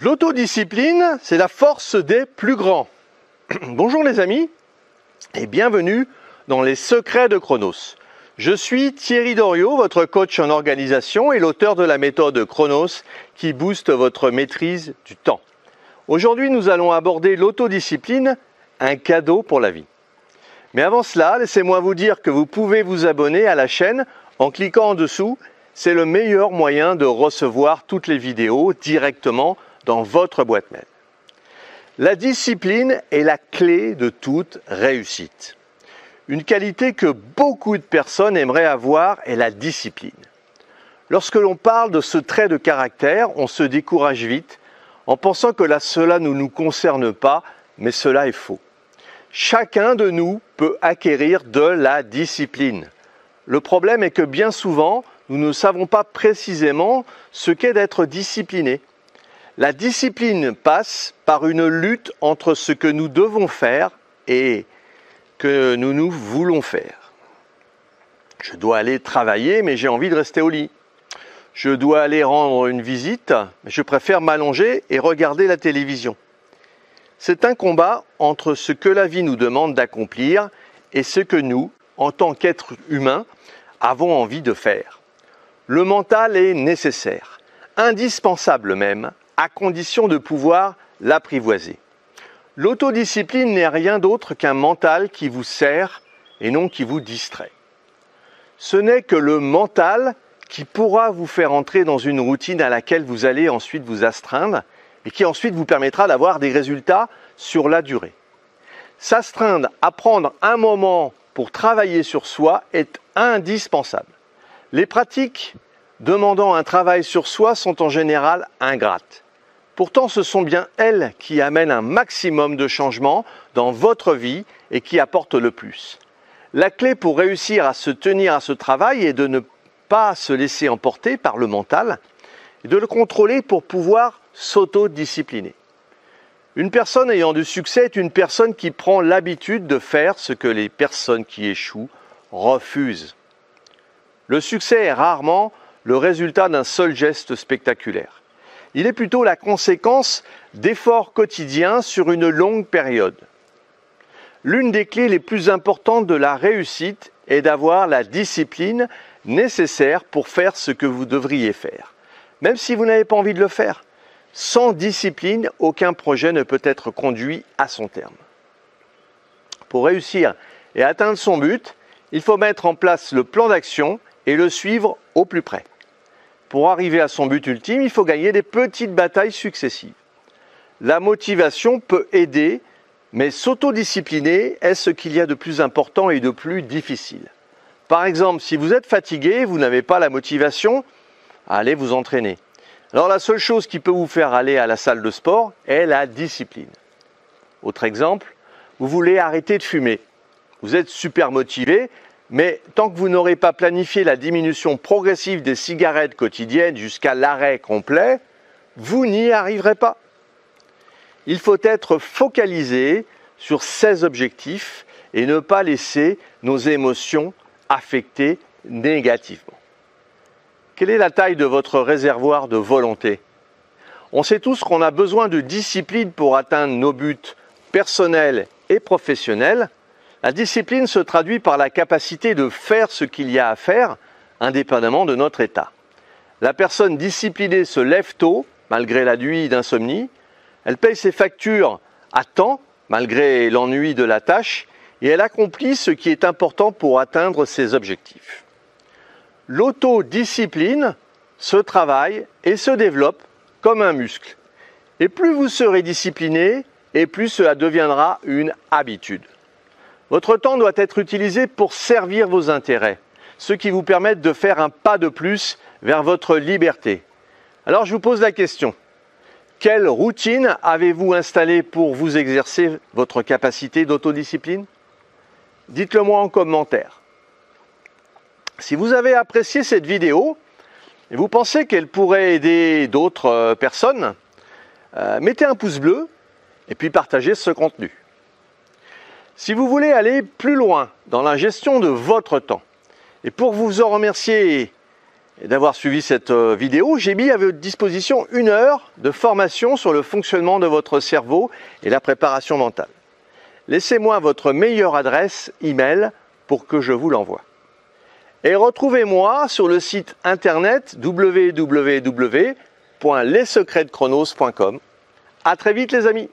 L'autodiscipline, c'est la force des plus grands. Bonjour les amis et bienvenue dans les secrets de Chronos. Je suis Thierry Doriot, votre coach en organisation et l'auteur de la méthode Chronos qui booste votre maîtrise du temps. Aujourd'hui, nous allons aborder l'autodiscipline, un cadeau pour la vie. Mais avant cela, laissez-moi vous dire que vous pouvez vous abonner à la chaîne en cliquant en dessous. C'est le meilleur moyen de recevoir toutes les vidéos directement dans votre boîte mail. La discipline est la clé de toute réussite. Une qualité que beaucoup de personnes aimeraient avoir est la discipline. Lorsque l'on parle de ce trait de caractère, on se décourage vite en pensant que cela ne nous concerne pas, mais cela est faux. Chacun de nous peut acquérir de la discipline. Le problème est que bien souvent, nous ne savons pas précisément ce qu'est d'être discipliné. La discipline passe par une lutte entre ce que nous devons faire et que nous voulons faire. Je dois aller travailler, mais j'ai envie de rester au lit. Je dois aller rendre une visite, mais je préfère m'allonger et regarder la télévision. C'est un combat entre ce que la vie nous demande d'accomplir et ce que nous, en tant qu'êtres humains, avons envie de faire. Le mental est nécessaire, indispensable même, à condition de pouvoir l'apprivoiser. L'autodiscipline n'est rien d'autre qu'un mental qui vous sert et non qui vous distrait. Ce n'est que le mental qui pourra vous faire entrer dans une routine à laquelle vous allez ensuite vous astreindre et qui ensuite vous permettra d'avoir des résultats sur la durée. S'astreindre à prendre un moment pour travailler sur soi est indispensable. Les pratiques demandant un travail sur soi sont en général ingrates. Pourtant, ce sont bien elles qui amènent un maximum de changements dans votre vie et qui apportent le plus. La clé pour réussir à se tenir à ce travail est de ne pas se laisser emporter par le mental et de le contrôler pour pouvoir s'autodiscipliner. Une personne ayant du succès est une personne qui prend l'habitude de faire ce que les personnes qui échouent refusent. Le succès est rarement le résultat d'un seul geste spectaculaire. Il est plutôt la conséquence d'efforts quotidiens sur une longue période. L'une des clés les plus importantes de la réussite est d'avoir la discipline nécessaire pour faire ce que vous devriez faire, même si vous n'avez pas envie de le faire. Sans discipline, aucun projet ne peut être conduit à son terme. Pour réussir et atteindre son but, il faut mettre en place le plan d'action et le suivre au plus près. Pour arriver à son but ultime, il faut gagner des petites batailles successives. La motivation peut aider, mais s'autodiscipliner est ce qu'il y a de plus important et de plus difficile. Par exemple, si vous êtes fatigué, vous n'avez pas la motivation, allez vous entraîner. Alors la seule chose qui peut vous faire aller à la salle de sport est la discipline. Autre exemple, vous voulez arrêter de fumer. Vous êtes super motivé, mais tant que vous n'aurez pas planifié la diminution progressive des cigarettes quotidiennes jusqu'à l'arrêt complet, vous n'y arriverez pas. Il faut être focalisé sur ces objectifs et ne pas laisser nos émotions affecter négativement. Quelle est la taille de votre réservoir de volonté? On sait tous qu'on a besoin de discipline pour atteindre nos buts personnels et professionnels. La discipline se traduit par la capacité de faire ce qu'il y a à faire, indépendamment de notre état. La personne disciplinée se lève tôt, malgré la nuit d'insomnie. Elle paye ses factures à temps, malgré l'ennui de la tâche, et elle accomplit ce qui est important pour atteindre ses objectifs. L'autodiscipline se travaille et se développe comme un muscle. Et plus vous serez discipliné, et plus cela deviendra une habitude. Votre temps doit être utilisé pour servir vos intérêts, ce qui vous permettent de faire un pas de plus vers votre liberté. Alors je vous pose la question, quelle routine avez-vous installée pour vous exercer votre capacité d'autodiscipline? Dites-le moi en commentaire. Si vous avez apprécié cette vidéo et vous pensez qu'elle pourrait aider d'autres personnes, mettez un pouce bleu et puis partagez ce contenu. Si vous voulez aller plus loin dans la gestion de votre temps, et pour vous en remercier et d'avoir suivi cette vidéo. J'ai mis à votre disposition 1 heure de formation sur le fonctionnement de votre cerveau et la préparation mentale. Laissez-moi votre meilleure adresse email pour que je vous l'envoie. Et retrouvez-moi sur le site internet www.lessecretsdechronos.com. À très vite les amis.